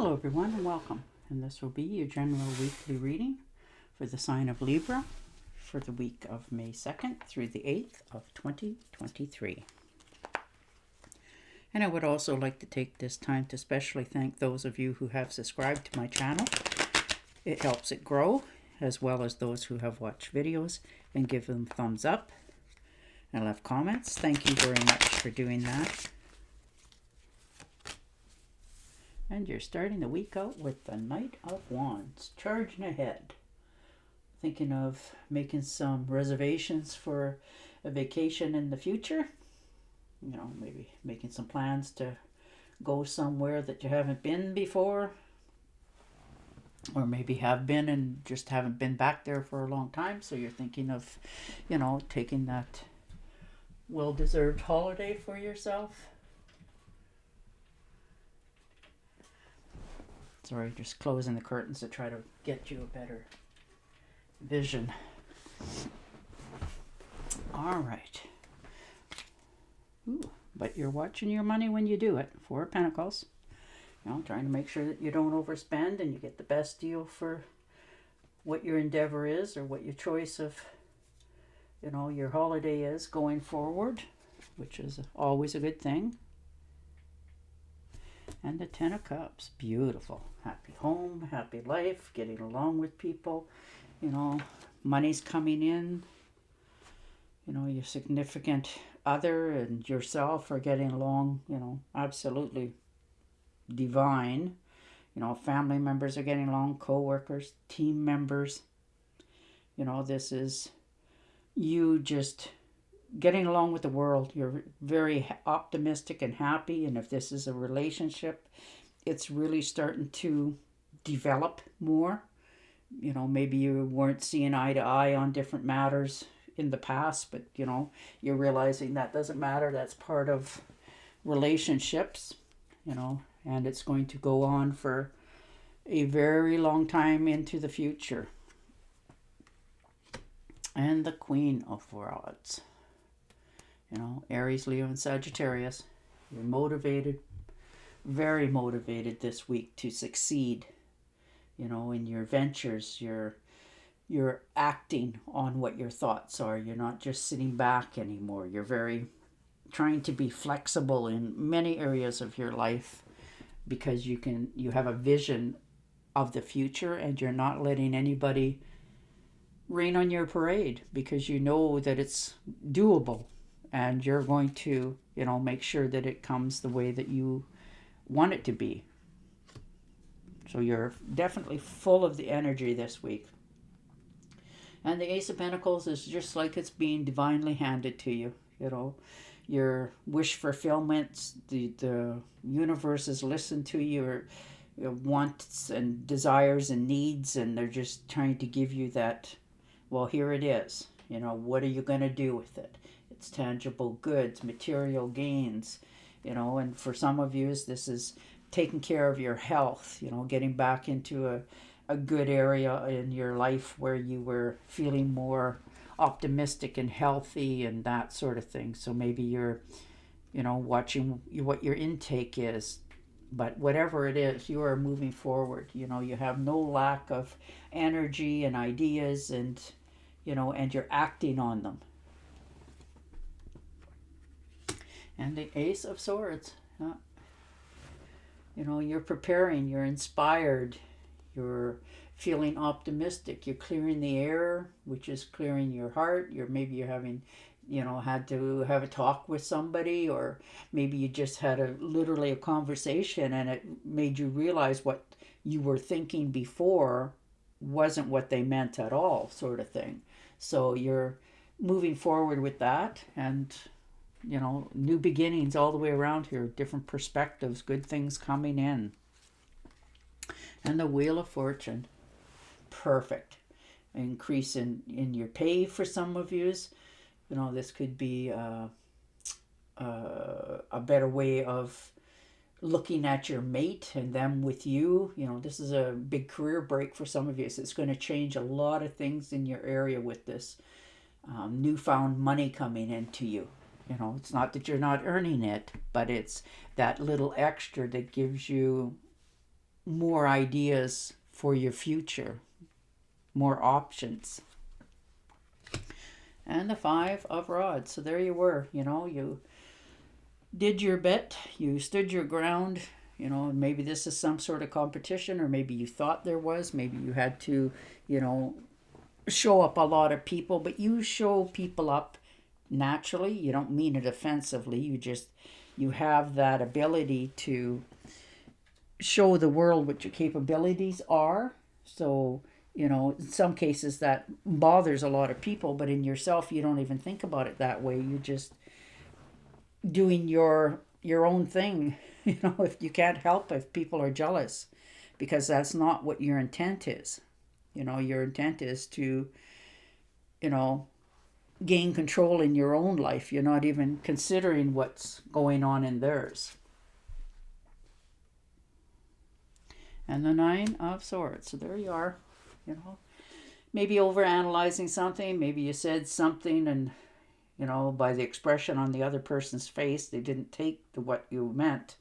Hello everyone and welcome, and this will be your general weekly reading for the sign of Libra for the week of May 2nd through the 8th of 2023. And I would also like to take this time to especially thank those of you who have subscribed to my channel. It helps it grow, as well as those who have watched videos and give them thumbs up and left comments. Thank you very much for doing that. And you're starting the week out with the Knight of Wands, charging ahead. Thinking of making some reservations for a vacation in the future. You know, maybe making some plans to go somewhere that you haven't been before. Or maybe have been and just haven't been back there for a long time. So you're thinking of, you know, taking that well-deserved holiday for yourself. Sorry, just closing the curtains to try to get you a better vision. All right. Ooh, but you're watching your money when you do it. Four of Pentacles. You know, trying to make sure that you don't overspend and you get the best deal for what your endeavor is or what your choice of, you know, your holiday is going forward, which is always a good thing. And the Ten of Cups, beautiful. Happy home, happy life, getting along with people. You know, money's coming in. You know, your significant other and yourself are getting along, you know, absolutely divine. You know, family members are getting along, co-workers, team members. You know, this is you just getting along with the world. You're very optimistic and happy, and if this is a relationship, it's really starting to develop more. You know, maybe you weren't seeing eye to eye on different matters in the past, but you know, you're realizing that doesn't matter. That's part of relationships, you know, and it's going to go on for a very long time into the future. And the Queen of Rods. You know, Aries, Leo, and Sagittarius. You're motivated, very motivated this week to succeed. You know, in your ventures, you're acting on what your thoughts are. You're not just sitting back anymore. You're very trying to be flexible in many areas of your life because you have a vision of the future and you're not letting anybody rain on your parade because you know that it's doable. And you're going to, you know, make sure that it comes the way that you want it to be. So you're definitely full of the energy this week. And the Ace of Pentacles is just like it's being divinely handed to you. You know, your wish fulfillments, the universe has listened to your wants and desires and needs, and they're just trying to give you that, well, here it is. You know, what are you going to do with it? It's tangible goods, material gains, you know, and for some of you, this is taking care of your health, you know, getting back into a good area in your life where you were feeling more optimistic and healthy and that sort of thing. So maybe you're, you know, watching what your intake is, but whatever it is, you are moving forward. You know, you have no lack of energy and ideas and, you know, and you're acting on them. And the Ace of Swords. You know, you're preparing, you're inspired, you're feeling optimistic, you're clearing the air, which is clearing your heart. Maybe you're having, you know, had to have a talk with somebody, or maybe you just had literally a conversation and it made you realize what you were thinking before wasn't what they meant at all, sort of thing. So you're moving forward with that, and you know, new beginnings all the way around here, different perspectives, good things coming in. And the Wheel of Fortune, perfect. Increase in your pay for some of yous. You know, this could be a better way of looking at your mate and them with you. You know, this is a big career break for some of you. So it's going to change a lot of things in your area with this newfound money coming into you. You know, it's not that you're not earning it, but it's that little extra that gives you more ideas for your future, more options. And the 5 of Rods. So there you were, you did your bit, you stood your ground, maybe this is some sort of competition, or maybe you thought there was, maybe you had to, show up a lot of people, but you show people up naturally. You don't mean it offensively. You have that ability to show the world what your capabilities are. So, in some cases that bothers a lot of people, but in yourself, you don't even think about it that way. You're just doing your own thing. If you can't help if people are jealous, because that's not what your intent is. Your intent is to, gain control in your own life. You're not even considering what's going on in theirs. And the 9 of Swords. So there you are, maybe overanalyzing something. Maybe you said something and, by the expression on the other person's face, they didn't take what you meant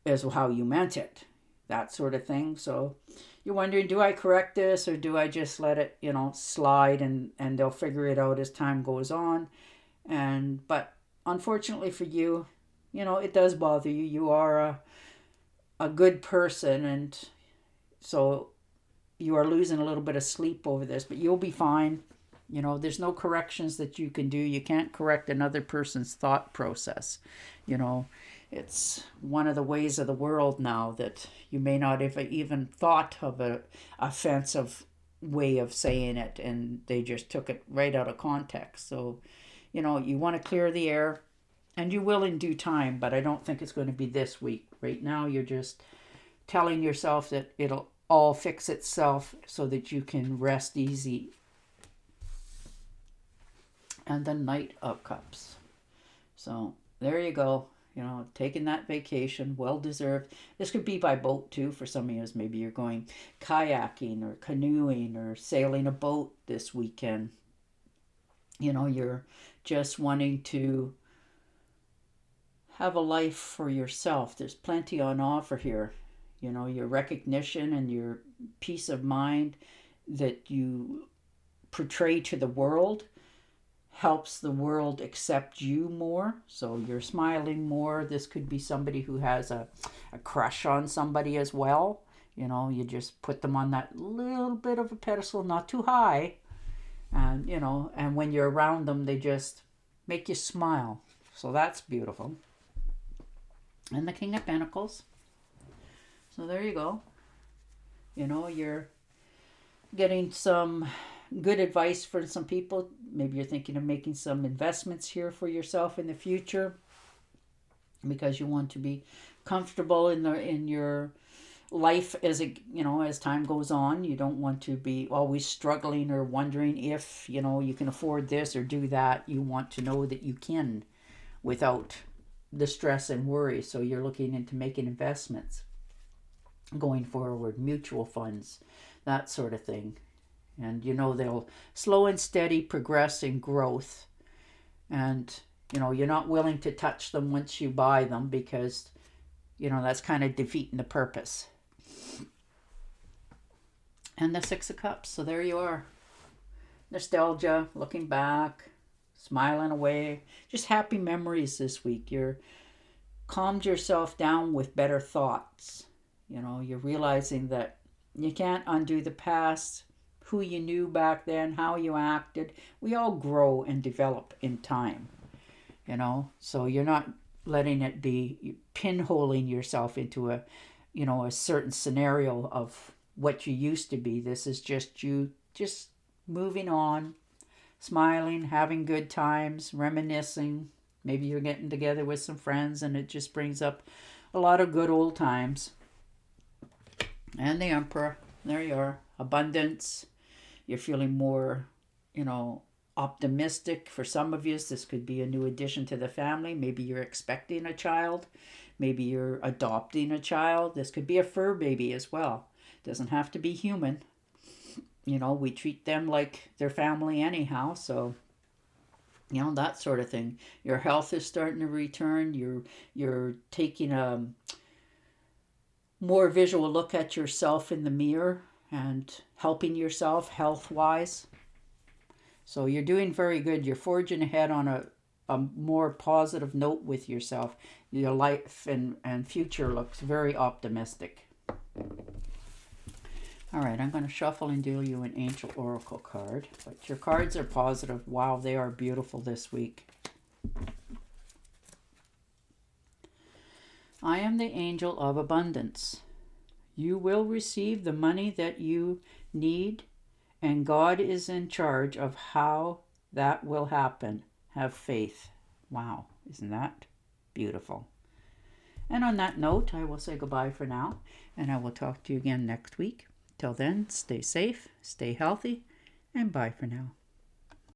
as how you meant it. That sort of thing. So you're wondering, do I correct this, or do I just let it, slide and they'll figure it out as time goes on? But unfortunately for you, it does bother you. You are a good person, and so you are losing a little bit of sleep over this, but you'll be fine. There's no corrections that you can do. You can't correct another person's thought process. It's one of the ways of the world now that you may not have even thought of a offensive way of saying it, and they just took it right out of context. So, you want to clear the air, and you will in due time, but I don't think it's going to be this week. Right now, you're just telling yourself that it'll all fix itself so that you can rest easy. And the Knight of Cups. So there you go. Taking that vacation, well deserved. This could be by boat too for some of you. Maybe you're going kayaking or canoeing or sailing a boat this weekend. You're just wanting to have a life for yourself. There's plenty on offer here. Your recognition and your peace of mind that you portray to the world helps the world accept you more. So you're smiling more. This could be somebody who has a crush on somebody as well. You just put them on that little bit of a pedestal, not too high. And, and when you're around them, they just make you smile. So that's beautiful. And the King of Pentacles. So there you go. You're getting some good advice for some people. Maybe you're thinking of making some investments here for yourself in the future because you want to be comfortable in your life as as time goes on. You don't want to be always struggling or wondering if you can afford this or do that. You want to know that you can without the stress and worry. So you're looking into making investments going forward, mutual funds, that sort of thing. And they'll slow and steady progress in growth. And you're not willing to touch them once you buy them because that's kind of defeating the purpose. And the 6 of Cups. So there you are. Nostalgia, looking back, smiling away. Just happy memories this week. You're calmed yourself down with better thoughts. You're realizing that you can't undo the past, who you knew back then, how you acted. We all grow and develop in time, So you're not letting it be pinholing yourself into a certain scenario of what you used to be. This is just you just moving on, smiling, having good times, reminiscing. Maybe you're getting together with some friends and it just brings up a lot of good old times. And the Emperor, there you are. Abundance. You're feeling more, optimistic. For some of you, this could be a new addition to the family. Maybe you're expecting a child. Maybe you're adopting a child. This could be a fur baby as well. Doesn't have to be human. We treat them like their family anyhow. So, that sort of thing. Your health is starting to return. You're taking more visual look at yourself in the mirror and helping yourself health-wise. So you're doing very good. You're forging ahead on a more positive note with yourself. Your life and future looks very optimistic. All right, I'm going to shuffle and deal you an Angel Oracle card. But your cards are positive. Wow, they are beautiful this week. I am the angel of abundance. You will receive the money that you need, and God is in charge of how that will happen. Have faith. Wow, isn't that beautiful? And on that note, I will say goodbye for now, and I will talk to you again next week. Till then, stay safe, stay healthy, and bye for now.